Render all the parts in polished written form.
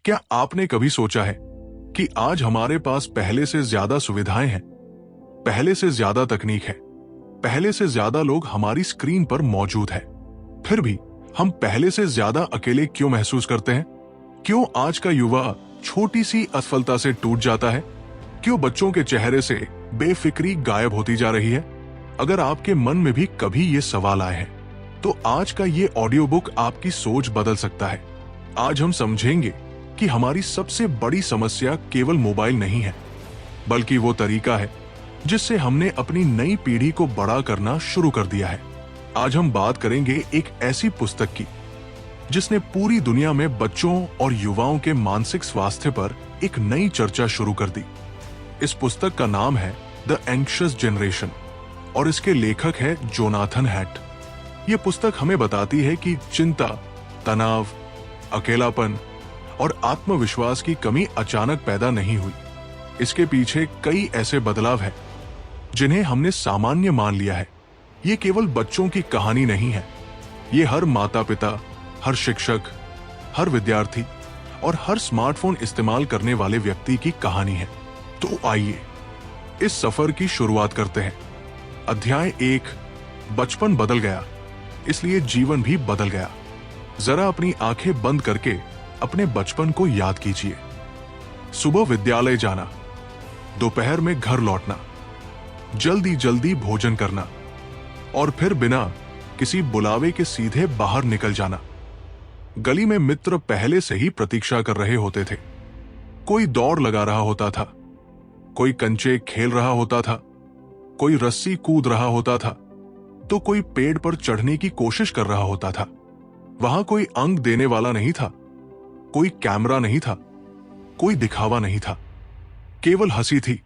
क्या आपने कभी सोचा है कि आज हमारे पास पहले से ज्यादा सुविधाएं हैं, पहले से ज्यादा तकनीक है, पहले से ज्यादा लोग हमारी स्क्रीन पर मौजूद है, फिर भी हम पहले से ज्यादा अकेले क्यों महसूस करते हैं? क्यों आज का युवा छोटी सी असफलता से टूट जाता है? क्यों बच्चों के चेहरे से बेफिक्री गायब होती जा रही है? अगर आपके मन में भी कभी ये सवाल आए हैं, तो आज का ये ऑडियो बुक आपकी सोच बदल सकता है। आज हम समझेंगे कि हमारी सबसे बड़ी समस्या केवल मोबाइल नहीं है, बल्कि वो तरीका है जिससे हमने अपनी नई पीढ़ी को बड़ा करना शुरू कर दिया है। आज हम बात करेंगे एक ऐसी पुस्तक की जिसने पूरी दुनिया में बच्चों और युवाओं के मानसिक स्वास्थ्य पर एक नई चर्चा शुरू कर दी। इस पुस्तक का नाम है द एंग्शियस जनरेशन और इसके लेखक है जोनाथन हैट। यह पुस्तक हमें बताती है कि चिंता, तनाव, अकेलापन और आत्मविश्वास की कमी अचानक पैदा नहीं हुई। इसके पीछे कई ऐसे बदलाव हैं जिन्हें हमने सामान्य मान लिया है। ये केवल बच्चों की कहानी नहीं है, ये हर माता पिता, हर शिक्षक, हर विद्यार्थी और हर स्मार्टफोन इस्तेमाल करने वाले व्यक्ति की कहानी है। तो आइए इस सफर की शुरुआत करते हैं। अध्याय 1, बचपन बदल गया, इसलिए जीवन भी बदल गया। जरा अपनी आंखें बंद करके अपने बचपन को याद कीजिए। सुबह विद्यालय जाना, दोपहर में घर लौटना, जल्दी जल्दी भोजन करना और फिर बिना किसी बुलावे के सीधे बाहर निकल जाना। गली में मित्र पहले से ही प्रतीक्षा कर रहे होते थे। कोई दौड़ लगा रहा होता था, कोई कंचे खेल रहा होता था, कोई रस्सी कूद रहा होता था, तो कोई पेड़ पर चढ़ने की कोशिश कर रहा होता था। वहां कोई अंक देने वाला नहीं था, कोई कैमरा नहीं था, कोई दिखावा नहीं था। केवल हंसी थी,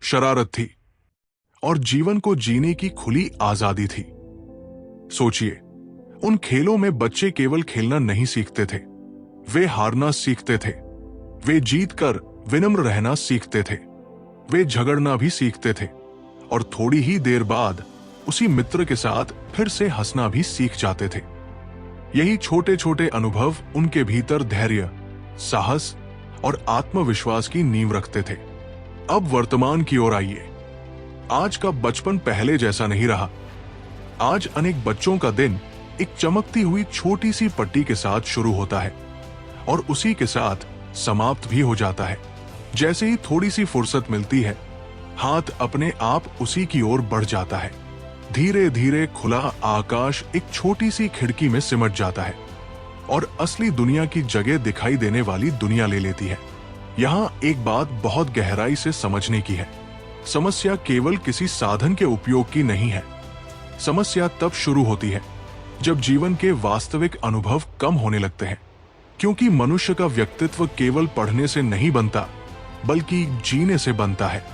शरारत थी और जीवन को जीने की खुली आजादी थी। सोचिए, उन खेलों में बच्चे केवल खेलना नहीं सीखते थे, वे हारना सीखते थे, वे जीतकर विनम्र रहना सीखते थे, वे झगड़ना भी सीखते थे और थोड़ी ही देर बाद उसी मित्र के साथ फिर से हंसना भी सीख जाते थे। यही छोटे छोटे अनुभव उनके भीतर धैर्य, साहस और आत्मविश्वास की नींव रखते थे। अब वर्तमान की ओर आइए। आज का बचपन पहले जैसा नहीं रहा। आज अनेक बच्चों का दिन एक चमकती हुई छोटी सी पट्टी के साथ शुरू होता है और उसी के साथ समाप्त भी हो जाता है। जैसे ही थोड़ी सी फुर्सत मिलती है, हाथ अपने आप उसी की ओर बढ़ जाता है। धीरे धीरे खुला आकाश एक छोटी सी खिड़की में सिमट जाता है और असली दुनिया की जगह दिखाई देने वाली दुनिया ले लेती है। यहां एक बात बहुत गहराई से समझने की है। समस्या केवल किसी साधन के उपयोग की नहीं है। समस्या तब शुरू होती है जब जीवन के वास्तविक अनुभव कम होने लगते हैं, क्योंकि मनुष्य का व्यक्तित्व केवल पढ़ने से नहीं बनता, बल्कि जीने से बनता है।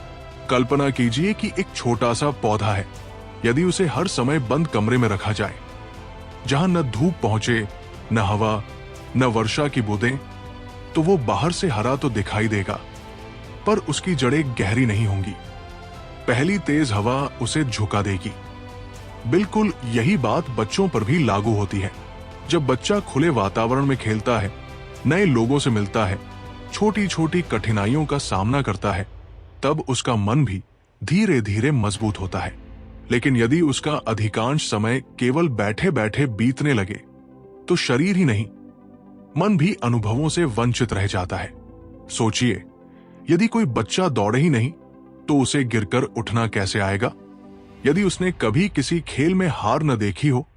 कल्पना कीजिए कि एक छोटा सा पौधा है। यदि उसे हर समय बंद कमरे में रखा जाए, जहां न धूप पहुंचे, न हवा, न वर्षा की बूंदें, तो वो बाहर से हरा तो दिखाई देगा, पर उसकी जड़ें गहरी नहीं होंगी। पहली तेज हवा उसे झुका देगी। बिल्कुल यही बात बच्चों पर भी लागू होती है। जब बच्चा खुले वातावरण में खेलता है, नए लोगों से मिलता है, छोटी छोटी कठिनाइयों का सामना करता है, तब उसका मन भी धीरे धीरे मजबूत होता है। लेकिन यदि उसका अधिकांश समय केवल बैठे बैठे बीतने लगे, तो शरीर ही नहीं, मन भी अनुभवों से वंचित रह जाता है। सोचिए, यदि कोई बच्चा दौड़े ही नहीं, तो उसे गिरकर उठना कैसे आएगा? यदि उसने कभी किसी खेल में हार न देखी हो,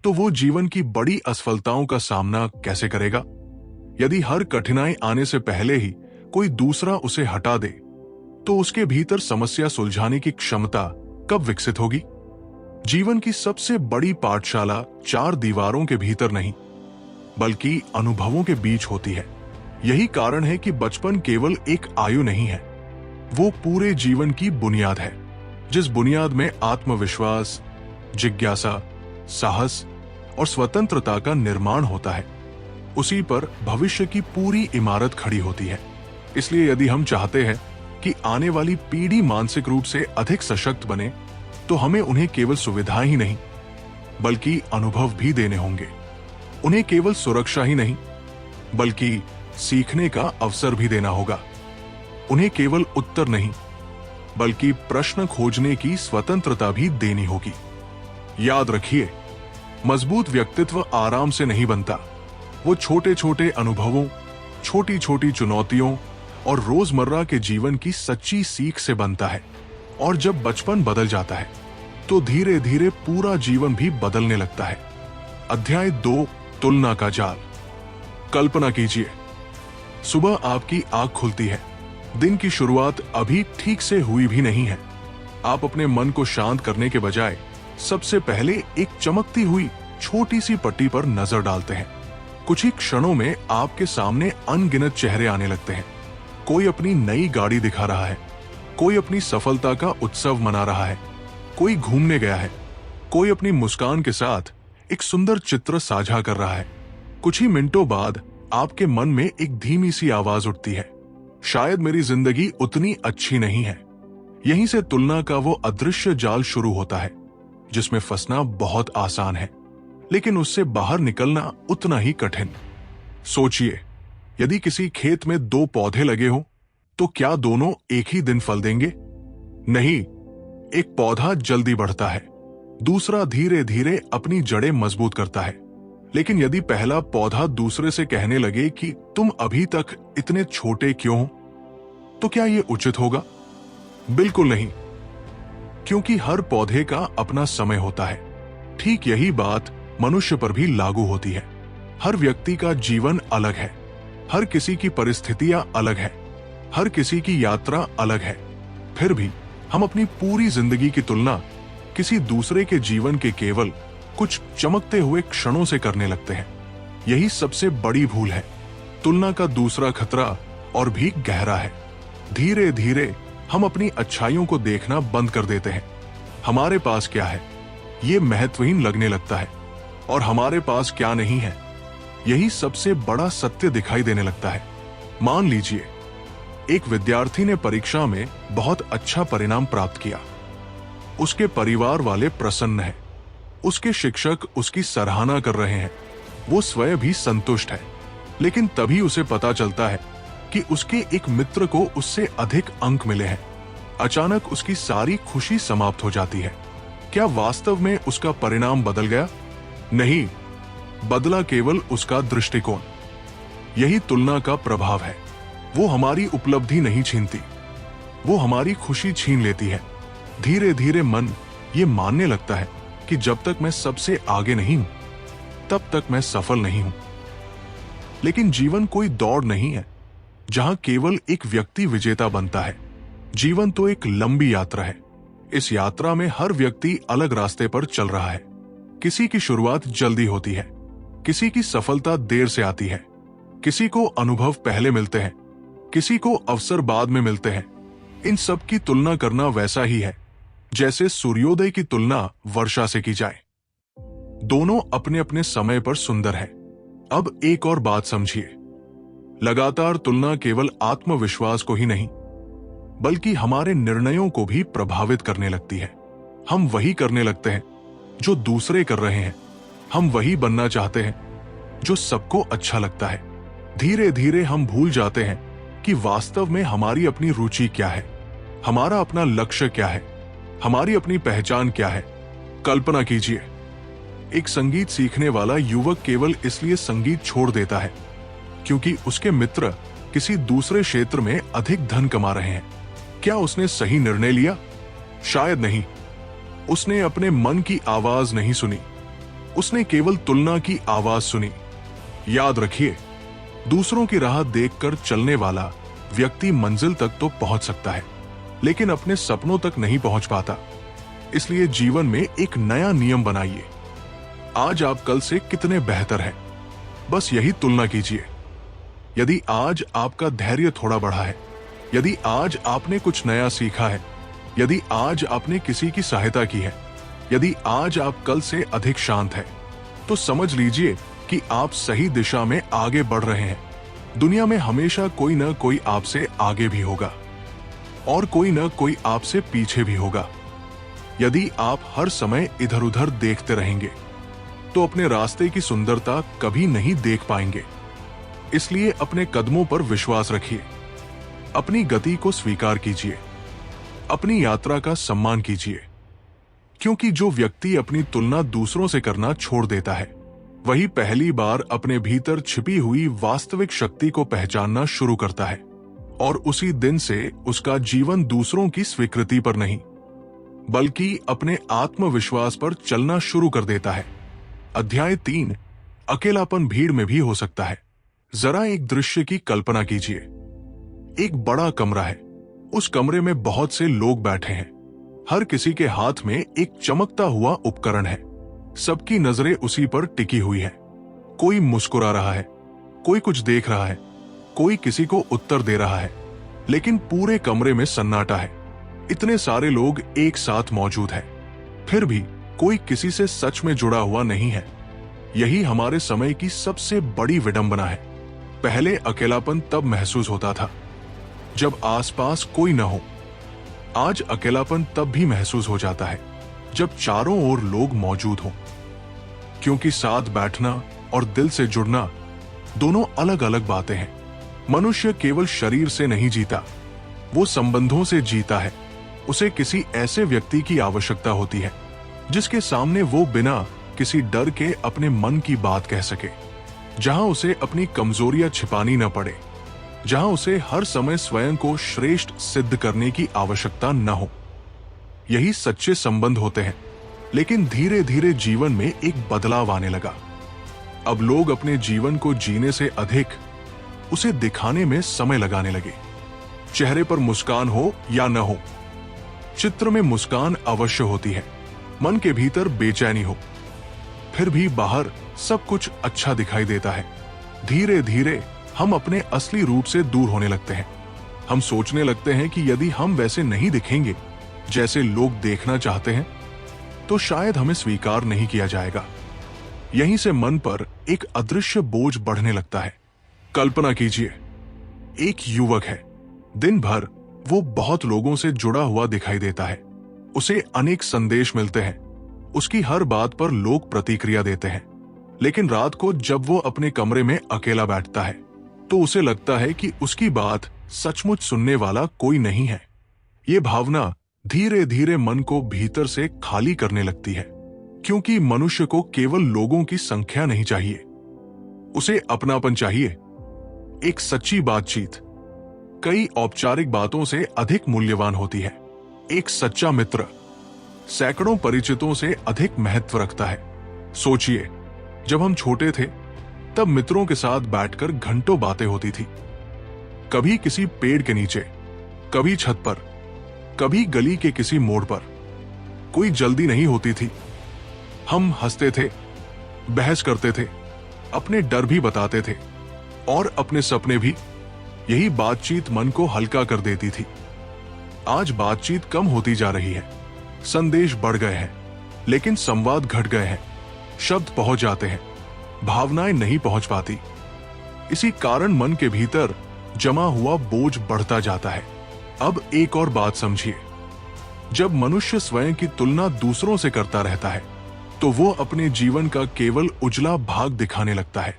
तो वो जीवन की बड़ी असफलताओं का सामना कैसे करेगा? यदि हर कठिनाई आने से पहले ही कोई दूसरा उसे हटा दे, तो उसके भीतर समस्या सुलझाने की क्षमता कब विकसित होगी? जीवन की सबसे बड़ी पाठशाला चार दीवारों के भीतर नहीं, बल्कि अनुभवों के बीच होती है। यही कारण है कि बचपन केवल एक आयु नहीं है, वो पूरे जीवन की बुनियाद है। जिस बुनियाद में आत्मविश्वास, जिज्ञासा, साहस और स्वतंत्रता का निर्माण होता है, उसी पर भविष्य की पूरी इमारत खड़ी होती है। इसलिए यदि हम चाहते हैं कि आने वाली पीढ़ी मानसिक रूप से अधिक सशक्त बने, तो हमें उन्हें केवल सुविधाएं ही नहीं, बल्कि अनुभव भी देने होंगे। उन्हें केवल सुरक्षा ही नहीं, बल्कि सीखने का अवसर भी देना होगा। उन्हें केवल उत्तर नहीं, बल्कि प्रश्न खोजने की स्वतंत्रता भी देनी होगी। याद रखिए, मजबूत व्यक्तित्व आराम से नहीं बनता। वो छोटे छोटे अनुभवों, छोटी छोटी चुनौतियों और रोजमर्रा के जीवन की सच्ची सीख से बनता है। और जब बचपन बदल जाता है तो धीरे धीरे पूरा जीवन भी बदलने लगता है। अध्याय 2, तुलना का जाल। कल्पना कीजिए, सुबह आपकी आंख खुलती है। दिन की शुरुआत अभी ठीक से हुई भी नहीं है। आप अपने मन को शांत करने के बजाय सबसे पहले एक चमकती हुई छोटी सी पट्टी पर नजर डालते हैं। कुछ ही क्षणों में आपके सामने अनगिनत चेहरे आने लगते हैं। कोई अपनी नई गाड़ी दिखा रहा है, कोई अपनी सफलता का उत्सव मना रहा है, कोई घूमने गया है, कोई अपनी मुस्कान के साथ एक सुंदर चित्र साझा कर रहा है। कुछ ही मिनटों बाद आपके मन में एक धीमी सी आवाज उठती है, शायद मेरी जिंदगी उतनी अच्छी नहीं है। यहीं से तुलना का वो अदृश्य जाल शुरू होता है, जिसमें फंसना बहुत आसान है, लेकिन उससे बाहर निकलना उतना ही कठिन। सोचिए, यदि किसी खेत में 2 पौधे लगे हों, तो क्या दोनों एक ही दिन फल देंगे? नहीं, एक पौधा जल्दी बढ़ता है, दूसरा धीरे धीरे अपनी जड़ें मजबूत करता है। लेकिन यदि पहला पौधा दूसरे से कहने लगे कि तुम अभी तक इतने छोटे क्यों हो, तो क्या यह उचित होगा? बिल्कुल नहीं, क्योंकि हर पौधे का अपना समय होता है। ठीक यही बात मनुष्य पर भी लागू होती है। हर व्यक्ति का जीवन अलग है, हर किसी की परिस्थितियां अलग है, हर किसी की यात्रा अलग है। फिर भी हम अपनी पूरी जिंदगी की तुलना किसी दूसरे के जीवन के केवल कुछ चमकते हुए क्षणों से करने लगते हैं। यही सबसे बड़ी भूल है। तुलना का दूसरा खतरा और भी गहरा है। धीरे धीरे हम अपनी अच्छाइयों को देखना बंद कर देते हैं। हमारे पास क्या है, ये महत्वहीन लगने लगता है, और हमारे पास क्या नहीं है, यही सबसे बड़ा सत्य दिखाई देने लगता है। मान लीजिए, एक विद्यार्थी ने परीक्षा में बहुत अच्छा परिणाम प्राप्त किया। उसके परिवार वाले प्रसन्न हैं, उसके शिक्षक उसकी सराहना कर रहे हैं, वो स्वयं भी संतुष्ट है। लेकिन तभी उसे पता चलता है कि उसके एक मित्र को उससे अधिक अंक मिले हैं। अचानक उसकी सारी खुशी समाप्त हो जाती है। क्या वास्तव में उसका परिणाम बदल गया? नहीं, बदला केवल उसका दृष्टिकोण। यही तुलना का प्रभाव है। वो हमारी उपलब्धि नहीं छीनती, वो हमारी खुशी छीन लेती है। धीरे धीरे मन ये मानने लगता है कि जब तक मैं सबसे आगे नहीं हूं, तब तक मैं सफल नहीं हूं। लेकिन जीवन कोई दौड़ नहीं है जहां केवल एक व्यक्ति विजेता बनता है। जीवन तो एक लंबी यात्रा है। इस यात्रा में हर व्यक्ति अलग रास्ते पर चल रहा है। किसी की शुरुआत जल्दी होती है, किसी की सफलता देर से आती है, किसी को अनुभव पहले मिलते हैं, किसी को अवसर बाद में मिलते हैं। इन सब की तुलना करना वैसा ही है जैसे सूर्योदय की तुलना वर्षा से की जाए। दोनों अपने अपने समय पर सुंदर है। अब एक और बात समझिए, लगातार तुलना केवल आत्मविश्वास को ही नहीं, बल्कि हमारे निर्णयों को भी प्रभावित करने लगती है। हम वही करने लगते हैं जो दूसरे कर रहे हैं, हम वही बनना चाहते हैं जो सबको अच्छा लगता है। धीरे धीरे हम भूल जाते हैं कि वास्तव में हमारी अपनी रुचि क्या है, हमारा अपना लक्ष्य क्या है, हमारी अपनी पहचान क्या है। कल्पना कीजिए, एक संगीत सीखने वाला युवक केवल इसलिए संगीत छोड़ देता है क्योंकि उसके मित्र किसी दूसरे क्षेत्र में अधिक धन कमा रहे हैं। क्या उसने सही निर्णय लिया? शायद नहीं। उसने अपने मन की आवाज नहीं सुनी, उसने केवल तुलना की आवाज सुनी। याद रखिए, दूसरों की राह देखकर चलने वाला व्यक्ति मंजिल तक तो पहुंच सकता है, लेकिन अपने सपनों तक नहीं पहुंच पाता। इसलिए जीवन में एक नया नियम बनाइए। आज आप कल से कितने बेहतर हैं, बस यही तुलना कीजिए। यदि आज आपका धैर्य थोड़ा बढ़ा है, यदि आज आपने कुछ नया सीखा है, यदि आज आपने किसी की सहायता की है, यदि आज आप कल से अधिक शांत हैं, तो समझ लीजिए कि आप सही दिशा में आगे बढ़ रहे हैं। दुनिया में हमेशा कोई न कोई आपसे आगे भी होगा और कोई न कोई आपसे पीछे भी होगा। यदि आप हर समय इधर उधर देखते रहेंगे तो अपने रास्ते की सुंदरता कभी नहीं देख पाएंगे। इसलिए अपने कदमों पर विश्वास रखिए, अपनी गति को स्वीकार कीजिए, अपनी यात्रा का सम्मान कीजिए, क्योंकि जो व्यक्ति अपनी तुलना दूसरों से करना छोड़ देता है, वही पहली बार अपने भीतर छिपी हुई वास्तविक शक्ति को पहचानना शुरू करता है, और उसी दिन से उसका जीवन दूसरों की स्वीकृति पर नहीं, बल्कि अपने आत्मविश्वास पर चलना शुरू कर देता है। अध्याय 3, अकेलापन भीड़ में भी हो सकता है। जरा एक दृश्य की कल्पना कीजिए। एक बड़ा कमरा है, उस कमरे में बहुत से लोग बैठे हैं, हर किसी के हाथ में एक चमकता हुआ उपकरण है, सबकी नजरें उसी पर टिकी हुई है। कोई मुस्कुरा रहा है, कोई कुछ देख रहा है, कोई किसी को उत्तर दे रहा है, लेकिन पूरे कमरे में सन्नाटा है। इतने सारे लोग एक साथ मौजूद हैं, फिर भी कोई किसी से सच में जुड़ा हुआ नहीं है। यही हमारे समय की सबसे बड़ी विडंबना है। पहले अकेलापन तब महसूस होता था जब आसपास कोई न हो। आज अकेलापन तब भी महसूस हो जाता है जब चारों ओर लोग मौजूद हों, क्योंकि साथ बैठना और दिल से जुड़ना दोनों अलग अलग बातें हैं। मनुष्य केवल शरीर से नहीं जीता, वो संबंधों से जीता है। उसे किसी ऐसे व्यक्ति की आवश्यकता होती है जिसके सामने वो बिना किसी डर के अपने मन की बात कह सके, जहां उसे अपनी कमजोरियां छिपानी न पड़े, जहां उसे हर समय स्वयं को श्रेष्ठ सिद्ध करने की आवश्यकता न हो। यही सच्चे संबंध होते हैं। लेकिन धीरे धीरे जीवन में एक बदलाव आने लगा। अब लोग अपने जीवन को जीने से अधिक उसे दिखाने में समय लगाने लगे। चेहरे पर मुस्कान हो या न हो, चित्र में मुस्कान अवश्य होती है, मन के भीतर बेचैनी हो, फिर भी बाहर सब कुछ अच्छा दिखाई देता है। धीरे धीरे हम अपने असली रूप से दूर होने लगते हैं। हम सोचने लगते हैं कि यदि हम वैसे नहीं दिखेंगे जैसे लोग देखना चाहते हैं, तो शायद हमें स्वीकार नहीं किया जाएगा। यहीं से मन पर एक अदृश्य बोझ बढ़ने लगता है। कल्पना कीजिए, एक युवक है, दिन भर वो बहुत लोगों से जुड़ा हुआ दिखाई देता है, उसे अनेक संदेश मिलते हैं, उसकी हर बात पर लोग प्रतिक्रिया देते हैं। लेकिन रात को जब वो अपने कमरे में अकेला बैठता है तो उसे लगता है कि उसकी बात सचमुच सुनने वाला कोई नहीं है। ये भावना धीरे धीरे मन को भीतर से खाली करने लगती है, क्योंकि मनुष्य को केवल लोगों की संख्या नहीं चाहिए, उसे अपनापन चाहिए। एक सच्ची बातचीत कई औपचारिक बातों से अधिक मूल्यवान होती है। एक सच्चा मित्र सैकड़ों परिचितों से अधिक महत्व रखता है। सोचिए, जब हम छोटे थे तब मित्रों के साथ बैठकर घंटों बातें होती थी, कभी किसी पेड़ के नीचे, कभी छत पर, कभी गली के किसी मोड़ पर। कोई जल्दी नहीं होती थी, हम हंसते थे, बहस करते थे, अपने डर भी बताते थे और अपने सपने भी। यही बातचीत मन को हल्का कर देती थी। आज बातचीत कम होती जा रही है, संदेश बढ़ गए हैं, लेकिन संवाद घट गए हैं। शब्द पहुंच जाते हैं, भावनाएं नहीं पहुंच पाती। इसी कारण मन के भीतर जमा हुआ बोझ बढ़ता जाता है। अब एक और बात समझिए, जब मनुष्य स्वयं की तुलना दूसरों से करता रहता है तो वो अपने जीवन का केवल उजला भाग दिखाने लगता है।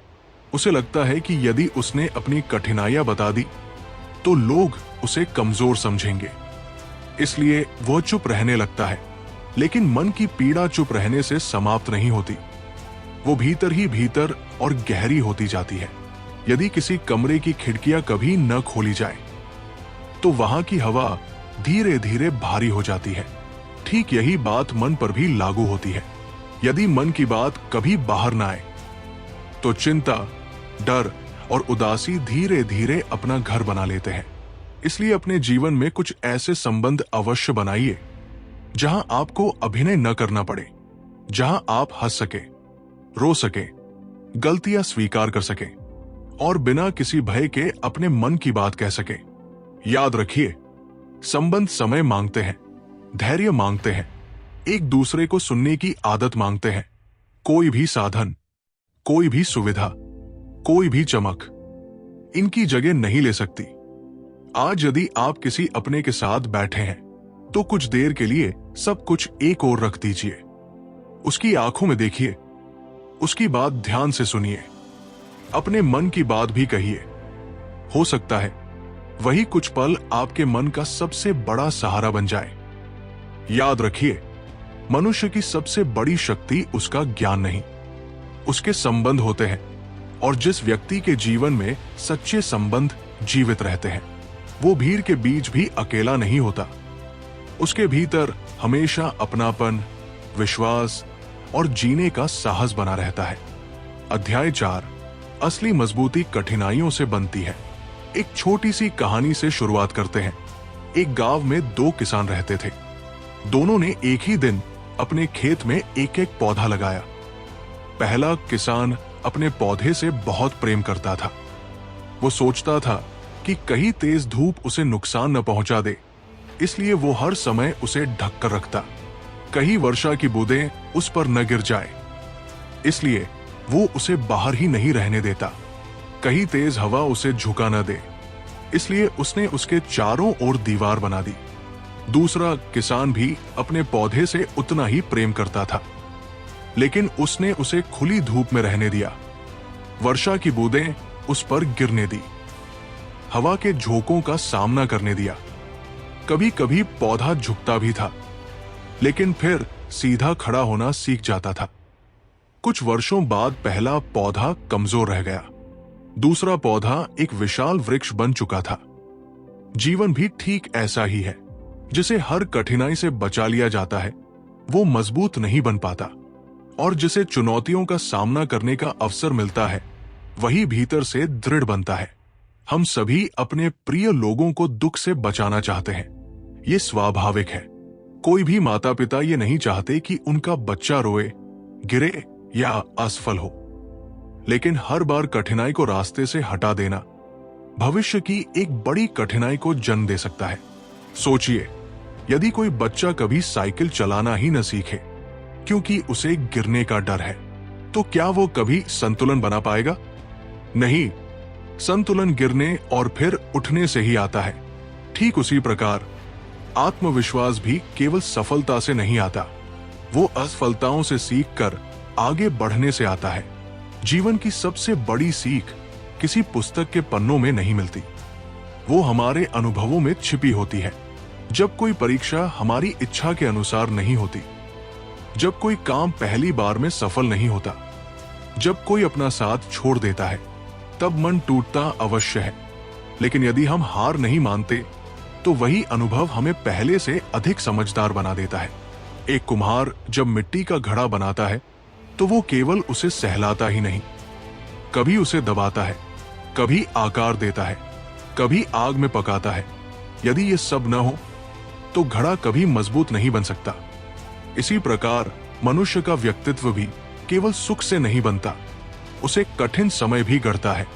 उसे लगता है कि यदि उसने अपनी कठिनाइयां बता दी तो लोग उसे कमजोर समझेंगे, इसलिए वो चुप रहने लगता है। लेकिन मन की पीड़ा चुप रहने से समाप्त नहीं होती, वो भीतर ही भीतर और गहरी होती जाती है। यदि किसी कमरे की खिड़कियां कभी न खोली जाए तो वहां की हवा धीरे धीरे भारी हो जाती है। ठीक यही बात मन पर भी लागू होती है। यदि मन की बात कभी बाहर न आए तो चिंता, डर और उदासी धीरे धीरे अपना घर बना लेते हैं। इसलिए अपने जीवन में कुछ ऐसे संबंध अवश्य बनाइए जहां आपको अभिनय न करना पड़े, जहां आप हंस सके, रो सके, गलतियां स्वीकार कर सके और बिना किसी भय के अपने मन की बात कह सके। याद रखिए, संबंध समय मांगते हैं, धैर्य मांगते हैं, एक दूसरे को सुनने की आदत मांगते हैं। कोई भी साधन, कोई भी सुविधा, कोई भी चमक इनकी जगह नहीं ले सकती। आज यदि आप किसी अपने के साथ बैठे हैं तो कुछ देर के लिए सब कुछ एक ओर रख दीजिए, उसकी आंखों में देखिए, उसकी बात ध्यान से सुनिए, अपने मन की बात भी कहिए। हो सकता है वही कुछ पल आपके मन का सबसे बड़ा सहारा बन जाए। याद रखिए, मनुष्य की सबसे बड़ी शक्ति उसका ज्ञान नहीं, उसके संबंध होते हैं। और जिस व्यक्ति के जीवन में सच्चे संबंध जीवित रहते हैं, वो भीड़ के बीच भी अकेला नहीं होता। उसके भीतर हमेशा अपनापन, विश्वास और जीने का साहस बना रहता है। अध्याय 4, असली मजबूती कठिनाइयों से बनती है। एक छोटी सी कहानी से शुरुआत करते हैं। एक गांव में 2 किसान रहते थे। दोनों ने एक ही दिन अपने खेत में एक एक पौधा लगाया। पहला किसान अपने पौधे से बहुत प्रेम करता था। वो सोचता था कि कहीं तेज धूप उसे नुकसान न पहुंचा दे, इसलिए वो हर समय उसे ढक कर रखता। कहीं वर्षा की बूंदें उस पर न गिर जाए, इसलिए वो उसे बाहर ही नहीं रहने देता। कहीं तेज हवा उसे झुका न दे, इसलिए उसने उसके चारों ओर दीवार बना दी। दूसरा किसान भी अपने पौधे से उतना ही प्रेम करता था, लेकिन उसने उसे खुली धूप में रहने दिया। वर्षा की बूंदें उस पर गिरने दी, हवा के झोंकों का सामना करने दिया। कभी कभी पौधा झुकता भी था, लेकिन फिर सीधा खड़ा होना सीख जाता था। कुछ वर्षों बाद पहला पौधा कमजोर रह गया। दूसरा पौधा एक विशाल वृक्ष बन चुका था। जीवन भी ठीक ऐसा ही है। जिसे हर कठिनाई से बचा लिया जाता है, वो मजबूत नहीं बन पाता, और जिसे चुनौतियों का सामना करने का अवसर मिलता है, वही भीतर से दृढ़ बनता है। हम सभी अपने प्रिय लोगों को दुख से बचाना चाहते हैं। ये स्वाभाविक है। कोई भी माता पिता ये नहीं चाहते कि उनका बच्चा रोए, गिरे या असफल हो। लेकिन हर बार कठिनाई को रास्ते से हटा देना भविष्य की एक बड़ी कठिनाई को जन्म दे सकता है। सोचिए, यदि कोई बच्चा कभी साइकिल चलाना ही न सीखे क्योंकि उसे गिरने का डर है, तो क्या वो कभी संतुलन बना पाएगा? नहीं, संतुलन गिरने और फिर उठने से ही आता है। ठीक उसी प्रकार आत्मविश्वास भी केवल सफलता से नहीं आता, वो असफलताओं से सीखकर आगे बढ़ने से आता है। जीवन की सबसे बड़ी सीख किसी पुस्तक के पन्नों में नहीं मिलती, वो हमारे अनुभवों में छिपी होती है। जब कोई परीक्षा हमारी इच्छा के अनुसार नहीं होती, जब कोई काम पहली बार में सफल नहीं होता, जब कोई अपना साथ छोड़ देता है, तब मन टूटता अवश्य है। लेकिन यदि हम हार नहीं मानते, तो वही अनुभव हमें पहले से अधिक समझदार बना देता है। एक कुम्हार जब मिट्टी का घड़ा बनाता है, तो वो केवल उसे सहलाता ही नहीं, कभी उसे दबाता है, कभी आकार देता है, कभी आग में पकाता है। यदि ये सब न हो, तो घड़ा कभी मजबूत नहीं बन सकता। इसी प्रकार मनुष्य का व्यक्तित्व भी केवल सुख से नहीं बनता, उसे कठिन समय भी गढ़ता है।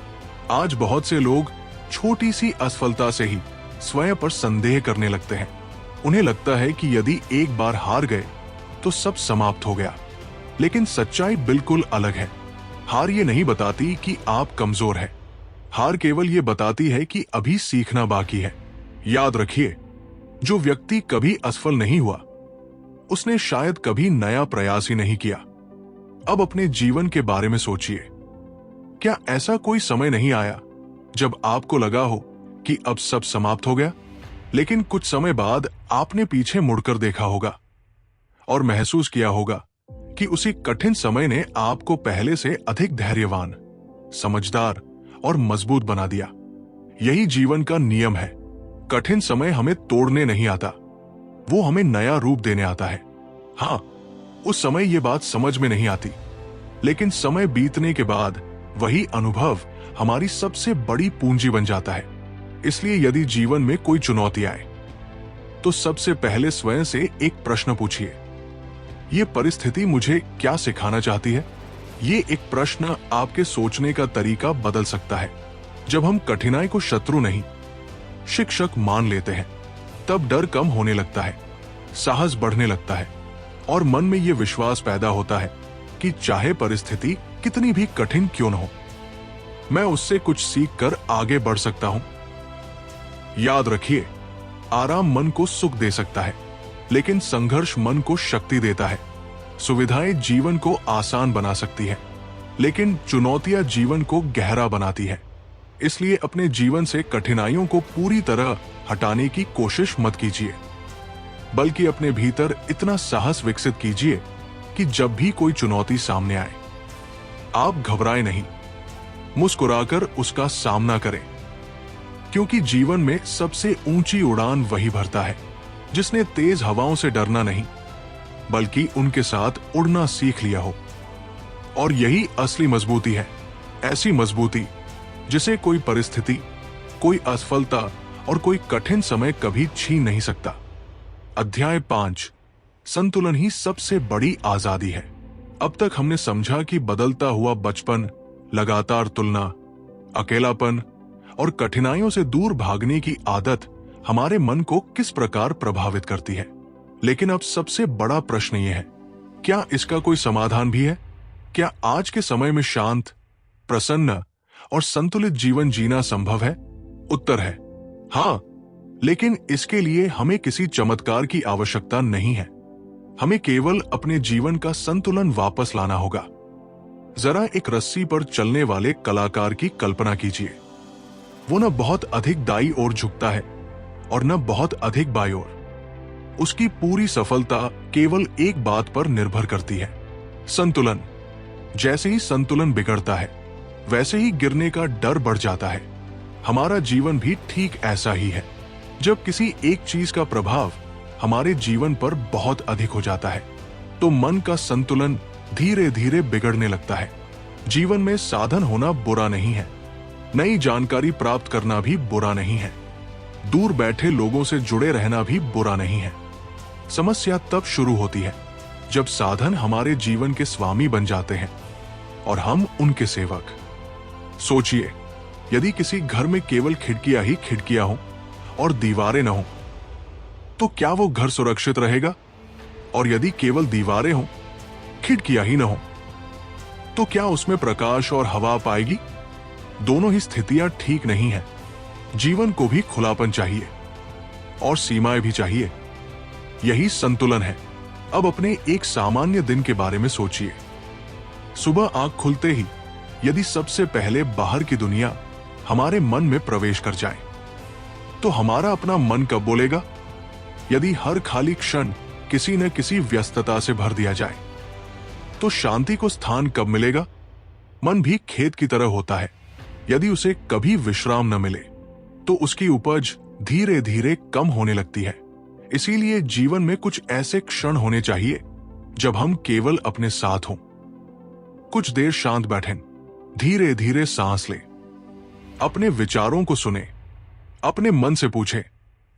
आज बहुत से लोग छोटी सी असफलता से ही स्वयं पर संदेह करने लगते हैं। उन्हें लगता है कि यदि एक बार हार गए तो सब समाप्त हो गया। लेकिन सच्चाई बिल्कुल अलग है। हार ये नहीं बताती कि आप कमजोर हैं। हार केवल ये बताती है कि अभी सीखना बाकी है। याद रखिए, जो व्यक्ति कभी असफल नहीं हुआ, उसने शायद कभी नया प्रयास ही नहीं किया। अब अपने जीवन के बारे में सोचिए। क्या ऐसा कोई समय नहीं आया जब आपको लगा हो कि अब सब समाप्त हो गया, लेकिन कुछ समय बाद आपने पीछे मुड़कर देखा होगा और महसूस किया होगा कि उसी कठिन समय ने आपको पहले से अधिक धैर्यवान, समझदार और मजबूत बना दिया। यही जीवन का नियम है। कठिन समय हमें तोड़ने नहीं आता, वो हमें नया रूप देने आता है। हाँ, उस समय ये बात समझ में नहीं आती, लेकिन समय बीतने के बाद वही अनुभव हमारी सबसे बड़ी पूंजी बन जाता है। इसलिए यदि जीवन में कोई चुनौती आए, तो सबसे पहले स्वयं से एक प्रश्न पूछिए, ये परिस्थिति मुझे क्या सिखाना चाहती है? ये एक प्रश्न आपके सोचने का तरीका बदल सकता है। जब हम कठिनाई को शत्रु नहीं, शिक्षक मान लेते हैं, तब डर कम होने लगता है, साहस बढ़ने लगता है, और मन में यह विश्वास पैदा होता है कि चाहे परिस्थिति कितनी भी कठिन क्यों न हो, मैं उससे कुछ सीखकर आगे बढ़ सकता हूं। याद रखिए, आराम मन को सुख दे सकता है, लेकिन संघर्ष मन को शक्ति देता है। सुविधाएं जीवन को आसान बना सकती है, लेकिन चुनौतियां जीवन को गहरा बनाती है। इसलिए अपने जीवन से कठिनाइयों को पूरी तरह हटाने की कोशिश मत कीजिए, बल्कि अपने भीतर इतना साहस विकसित कीजिए कि जब भी कोई चुनौती सामने आए, आप घबराएं नहीं, मुस्कुराकर उसका सामना करें। क्योंकि जीवन में सबसे ऊंची उड़ान वही भरता है जिसने तेज हवाओं से डरना नहीं, बल्कि उनके साथ उड़ना सीख लिया हो। और यही असली मजबूती है, ऐसी मजबूती जिसे कोई परिस्थिति, कोई असफलता और कोई कठिन समय कभी छीन नहीं सकता। अध्याय 5, संतुलन ही सबसे बड़ी आजादी है। अब तक हमने समझा कि बदलता हुआ बचपन, लगातार तुलना, अकेलापन और कठिनाइयों से दूर भागने की आदत हमारे मन को किस प्रकार प्रभावित करती है। लेकिन अब सबसे बड़ा प्रश्न यह है, क्या इसका कोई समाधान भी है? क्या आज के समय में शांत, प्रसन्न और संतुलित जीवन जीना संभव है? उत्तर है हाँ, लेकिन इसके लिए हमें किसी चमत्कार की आवश्यकता नहीं है। हमें केवल अपने जीवन का संतुलन वापस लाना होगा। जरा एक रस्सी पर चलने वाले कलाकार की कल्पना कीजिए। वो न बहुत अधिक दाईं ओर झुकता है और न बहुत अधिक बाईं ओर। उसकी पूरी सफलता केवल एक बात पर निर्भर करती है, संतुलन। जैसे ही संतुलन बिगड़ता है, वैसे ही गिरने का डर बढ़ जाता है। हमारा जीवन भी ठीक ऐसा ही है। जब किसी एक चीज का प्रभाव हमारे जीवन पर बहुत अधिक हो जाता है, तो मन का संतुलन धीरे धीरे बिगड़ने लगता है। जीवन में साधन होना बुरा नहीं है, नई जानकारी प्राप्त करना भी बुरा नहीं है, दूर बैठे लोगों से जुड़े रहना भी बुरा नहीं है। समस्या तब शुरू होती है जब साधन हमारे जीवन के स्वामी बन जाते हैं और हम उनके सेवक। सोचिए, यदि किसी घर में केवल खिड़कियां ही खिड़कियां हों और दीवारें न हों, तो क्या वो घर सुरक्षित रहेगा? और यदि केवल दीवारें हों, खिड़कियां ही न हों, तो क्या उसमें प्रकाश और हवा पाएगी? दोनों ही स्थितियां ठीक नहीं है। जीवन को भी खुलापन चाहिए और सीमाएं भी चाहिए। यही संतुलन है। अब अपने एक सामान्य दिन के बारे में सोचिए। सुबह आंख खुलते ही यदि सबसे पहले बाहर की दुनिया हमारे मन में प्रवेश कर जाए, तो हमारा अपना मन कब बोलेगा? यदि हर खाली क्षण किसी न किसी व्यस्तता से भर दिया जाए, तो शांति को स्थान कब मिलेगा? मन भी खेत की तरह होता है। यदि उसे कभी विश्राम न मिले, तो उसकी उपज धीरे धीरे कम होने लगती है। इसीलिए जीवन में कुछ ऐसे क्षण होने चाहिए जब हम केवल अपने साथ हों। कुछ देर शांत बैठें, धीरे धीरे सांस लें, अपने विचारों को सुने, अपने मन से पूछें,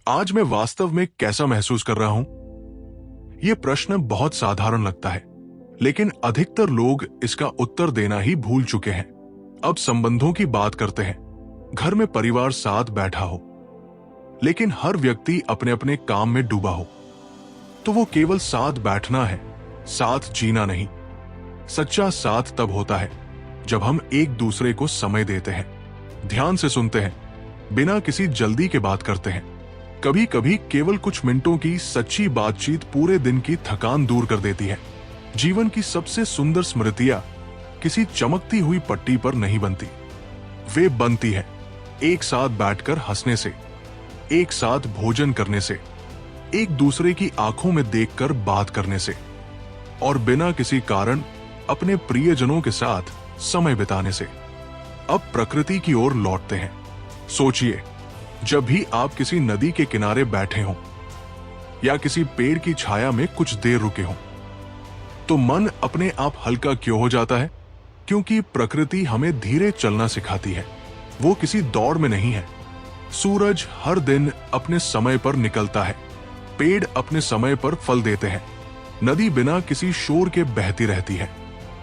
आज मैं वास्तव में कैसा महसूस कर रहा हूं? यह प्रश्न बहुत साधारण लगता है, लेकिन अधिकतर लोग इसका उत्तर देना ही भूल चुके हैं। अब संबंधों की बात करते हैं। घर में परिवार साथ बैठा हो, लेकिन हर व्यक्ति अपने अपने काम में डूबा हो, तो वो केवल साथ बैठना है, साथ जीना नहीं। सच्चा साथ तब होता है जब हम एक दूसरे को समय देते हैं, ध्यान से सुनते हैं, बिना किसी जल्दी के बात करते हैं। कभी कभी केवल कुछ मिनटों की सच्ची बातचीत पूरे दिन की थकान दूर कर देती है। जीवन की सबसे सुंदर स्मृतियां किसी चमकती हुई पट्टी पर नहीं बनती, वे बनती है एक साथ बैठकर हंसने से, एक साथ भोजन करने से, एक दूसरे की आंखों में देखकर बात करने से, और बिना किसी कारण अपने प्रियजनों के साथ समय बिताने से। अब प्रकृति की ओर लौटते हैं। सोचिए, जब भी आप किसी नदी के किनारे बैठे हों या किसी पेड़ की छाया में कुछ देर रुके हों, तो मन अपने आप हल्का क्यों हो जाता है? क्योंकि प्रकृति हमें धीरे चलना सिखाती है। वो किसी दौड़ में नहीं है। सूरज हर दिन अपने समय पर निकलता है, पेड़ अपने समय पर फल देते हैं, नदी बिना किसी शोर के बहती रहती है।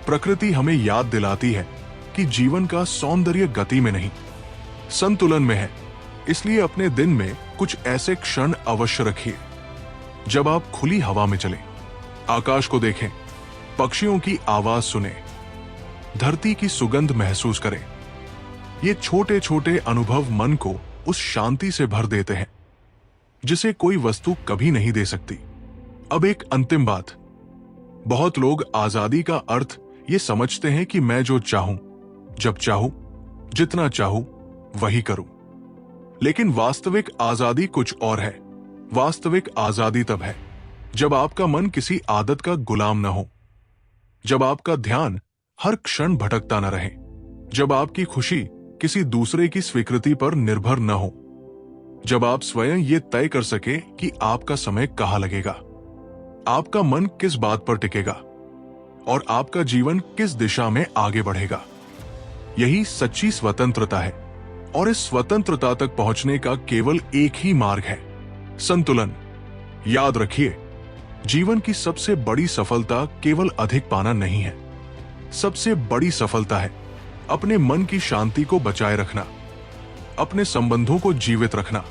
प्रकृति हमें याद दिलाती है कि जीवन का सौंदर्य गति में नहीं, संतुलन में है। इसलिए अपने दिन में कुछ ऐसे क्षण अवश्य रखिए जब आप खुली हवा में चलें, आकाश को देखें, पक्षियों की आवाज सुनें, धरती की सुगंध महसूस करें। ये छोटे छोटे अनुभव मन को उस शांति से भर देते हैं जिसे कोई वस्तु कभी नहीं दे सकती। अब एक अंतिम बात, बहुत लोग आजादी का अर्थ ये समझते हैं कि मैं जो चाहूं, जब चाहूं, जितना चाहूं वही करूं। लेकिन वास्तविक आजादी कुछ और है। वास्तविक आजादी तब है जब आपका मन किसी आदत का गुलाम न हो, जब आपका ध्यान हर क्षण भटकता न रहे, जब आपकी खुशी किसी दूसरे की स्वीकृति पर निर्भर न हो, जब आप स्वयं ये तय कर सके कि आपका समय कहां लगेगा, आपका मन किस बात पर टिकेगा और आपका जीवन किस दिशा में आगे बढ़ेगा। यही सच्ची स्वतंत्रता है और इस स्वतंत्रता तक पहुंचने का केवल एक ही मार्ग है, संतुलन। याद रखिए, जीवन की सबसे बड़ी सफलता केवल अधिक पाना नहीं है। सबसे बड़ी सफलता है अपने मन की शांति को बचाए रखना, अपने संबंधों को जीवित रखना,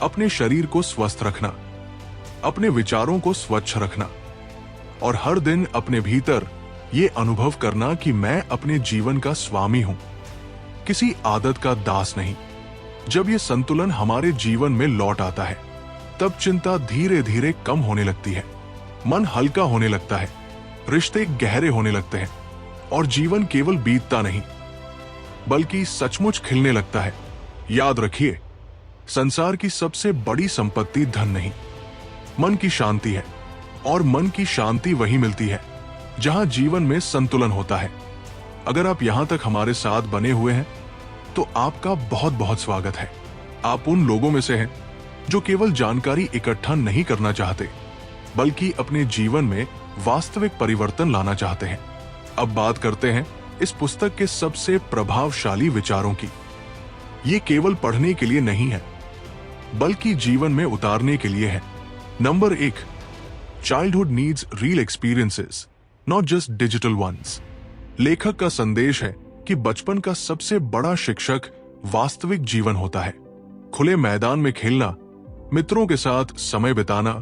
अपने शरीर को स्वस्थ रखना, अपने विचारों को स्वच्छ रखना और हर दिन अपने भीतर ये अनुभव करना कि मैं अपने जीवन का स्वामी हूं, किसी आदत का दास नहीं। जब ये संतुलन हमारे जीवन में लौट आता है, तब चिंता धीरे धीरे कम होने लगती है, मन हल्का होने लगता है, रिश्ते गहरे होने लगते हैं और जीवन केवल बीतता नहीं बल्कि सचमुच खिलने लगता है। याद रखिए, संसार की सबसे बड़ी संपत्ति धन नहीं, मन की शांति है और मन की शांति वही मिलती है जहां जीवन में संतुलन होता है। अगर आप यहां तक हमारे साथ बने हुए हैं तो आपका बहुत बहुत स्वागत है। आप उन लोगों में से हैं जो केवल जानकारी इकट्ठा नहीं करना चाहते बल्कि अपने जीवन में वास्तविक परिवर्तन लाना चाहते हैं। अब बात करते हैं इस पुस्तक के सबसे प्रभावशाली विचारों की। ये केवल पढ़ने के लिए नहीं है बल्कि जीवन में उतारने के लिए है। Number 1, childhood needs real experiences, not just digital ones. लेखक का संदेश है कि बचपन का सबसे बड़ा शिक्षक वास्तविक जीवन होता है। खुले मैदान में खेलना, मित्रों के साथ समय बिताना,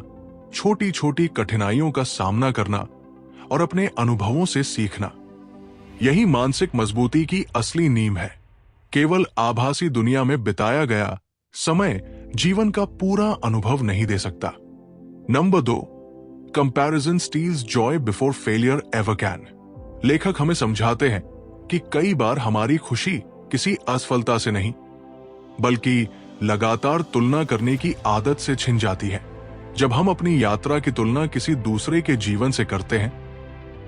छोटी छोटी कठिनाइयों का सामना करना और अपने अनुभवों से सीखना, यही मानसिक मजबूती की असली नींव है। केवल आभासी दुनिया में बिताया गया समय जीवन का पूरा अनुभव नहीं दे सकता। Number 2, comparison steals joy before failure ever can. लेखक हमें समझाते हैं कि कई बार हमारी खुशी किसी असफलता से नहीं बल्कि लगातार तुलना करने की आदत से छिन जाती है। जब हम अपनी यात्रा की तुलना किसी दूसरे के जीवन से करते हैं,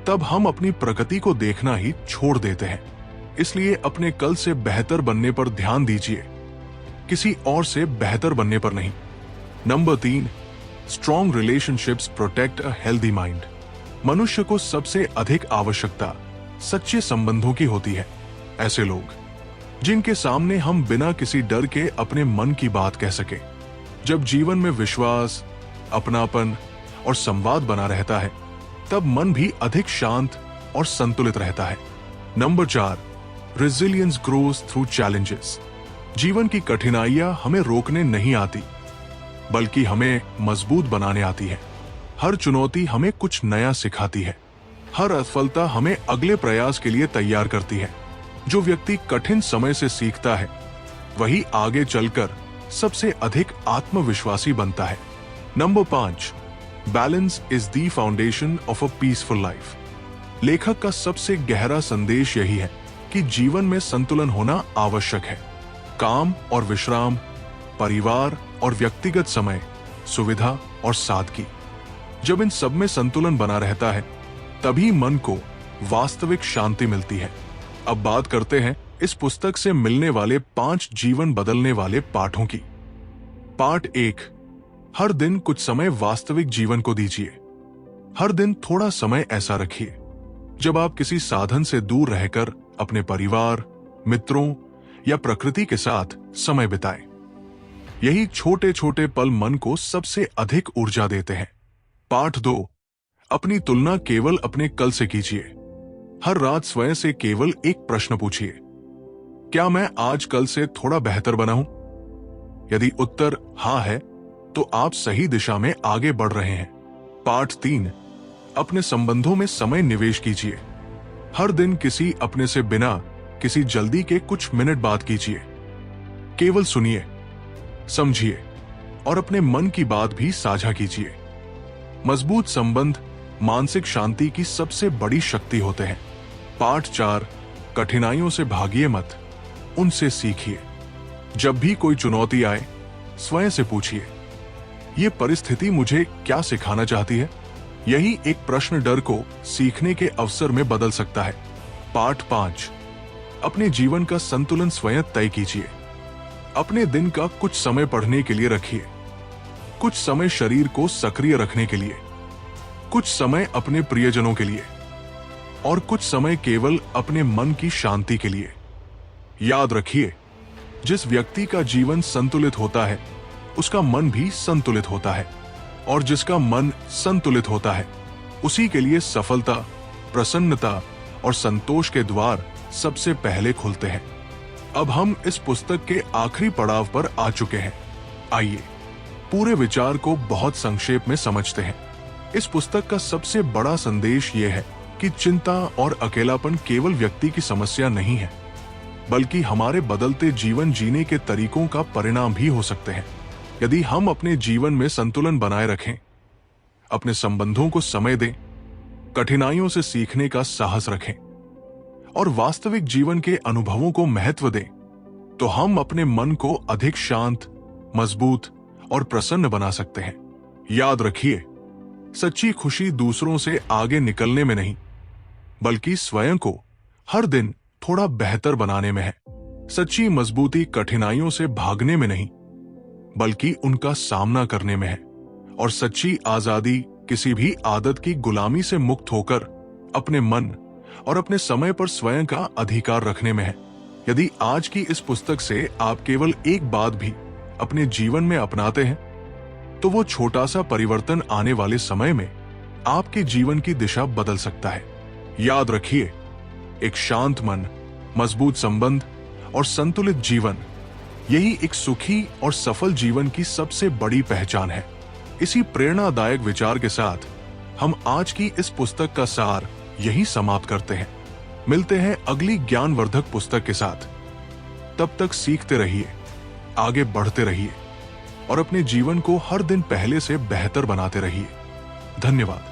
तब हम अपनी प्रगति को देखना ही छोड़ देते हैं। इसलिए अपने कल से बेहतर बनने पर ध्यान दीजिए, किसी और से बेहतर बनने पर नहीं। Number 3, strong relationships protect a healthy mind. मनुष्य को सबसे अधिक आवश्यकता सच्चे संबंधों की होती है। ऐसे लोग जिनके सामने हम बिना किसी डर के अपने मन की बात कह सके। जब जीवन में विश्वास, अपनापन और संवाद बना रहता है, तब मन भी अधिक शांत और संतुलित रहता है। Number 4, resilience grows through challenges. जीवन की कठिनाइयां हमें रोकने नहीं आती बल्कि हमें मजबूत बनाने आती है। हर चुनौती हमें कुछ नया सिखाती है। हर असफलता हमें अगले प्रयास के लिए तैयार करती है। जो व्यक्ति कठिन समय से सीखता है, वही आगे चलकर सबसे अधिक आत्मविश्वासी बनता है। Number 5, balance is the foundation of a peaceful life. लेखक का सबसे गहरा संदेश यही है कि जीवन में संतुलन होना आवश्यक है। काम और विश्राम, परिवार और व्यक्तिगत समय, सुविधा और सादगी, जब इन सब में संतुलन बना रहता है, तभी मन को वास्तविक शांति मिलती है। अब बात करते हैं इस पुस्तक से मिलने वाले 5 जीवन बदलने वाले पाठों की। पाठ 1, हर दिन कुछ समय वास्तविक जीवन को दीजिए। हर दिन थोड़ा समय ऐसा रखिए जब आप किसी साधन से दूर रहकर अपने परिवार, मित्रों या प्रकृति के साथ समय बिताएं। यही छोटे छोटे पल मन को सबसे अधिक ऊर्जा देते हैं। पाठ 2, अपनी तुलना केवल अपने कल से कीजिए। हर रात स्वयं से केवल एक प्रश्न पूछिए, क्या मैं आज कल से थोड़ा बेहतर बना हूं? यदि उत्तर हां है, तो आप सही दिशा में आगे बढ़ रहे हैं। पाठ 3, अपने संबंधों में समय निवेश कीजिए। हर दिन किसी अपने से बिना किसी जल्दी के कुछ मिनट बात कीजिए। केवल सुनिए, समझिए और अपने मन की बात भी साझा कीजिए। मजबूत संबंध मानसिक शांति की सबसे बड़ी शक्ति होते हैं। पाठ 4, कठिनाइयों से भागिए मत, उनसे सीखिए। जब भी कोई चुनौती आए, स्वयं से पूछिए, ये परिस्थिति मुझे क्या सिखाना चाहती है? यही एक प्रश्न डर को सीखने के अवसर में बदल सकता है। पाठ 5, अपने जीवन का संतुलन स्वयं तय कीजिए। अपने दिन का कुछ समय पढ़ने के लिए रखिए, कुछ समय शरीर को सक्रिय रखने के लिए, कुछ समय अपने प्रियजनों के लिए और कुछ समय केवल अपने मन की शांति के लिए। याद रखिए, जिस व्यक्ति का जीवन संतुलित होता है, उसका मन भी संतुलित होता है, और जिसका मन संतुलित होता है, उसी के लिए सफलता, प्रसन्नता और संतोष के द्वार सबसे पहले खुलते हैं। अब हम इस पुस्तक के आखिरी पड़ाव पर आ चुके हैं। आइए पूरे विचार को बहुत संक्षेप में समझते हैं। इस पुस्तक का सबसे बड़ा संदेश यह है कि चिंता और अकेलापन केवल व्यक्ति की समस्या नहीं है, बल्कि हमारे बदलते जीवन जीने के तरीकों का परिणाम भी हो सकते हैं। यदि हम अपने जीवन में संतुलन बनाए रखें, अपने संबंधों को समय दें, कठिनाइयों से सीखने का साहस रखें और वास्तविक जीवन के अनुभवों को महत्व दें, तो हम अपने मन को अधिक शांत, मजबूत और प्रसन्न बना सकते हैं। याद रखिए, सच्ची खुशी दूसरों से आगे निकलने में नहीं, बल्कि स्वयं को हर दिन थोड़ा बेहतर बनाने में है। सच्ची मजबूती कठिनाइयों से भागने में नहीं, बल्कि उनका सामना करने में है। और सच्ची आजादी किसी भी आदत की गुलामी से मुक्त होकर अपने मन और अपने समय पर स्वयं का अधिकार रखने में है। यदि आज की इस पुस्तक से आप केवल एक बात भी अपने जीवन में अपनाते हैं, तो वो छोटा सा परिवर्तन आने वाले समय में आपके जीवन की दिशा बदल सकता है। याद रखिए, एक शांत मन, मजबूत संबंध और संतुलित जीवन, यही एक सुखी और सफल जीवन की सबसे बड़ी पहचान है। इसी प्रेरणादायक विचार के साथ हम आज की इस पुस्तक का सार यही समाप्त करते हैं। मिलते हैं अगली ज्ञानवर्धक पुस्तक के साथ। तब तक सीखते रहिए, आगे बढ़ते रहिए और अपने जीवन को हर दिन पहले से बेहतर बनाते रहिए। धन्यवाद।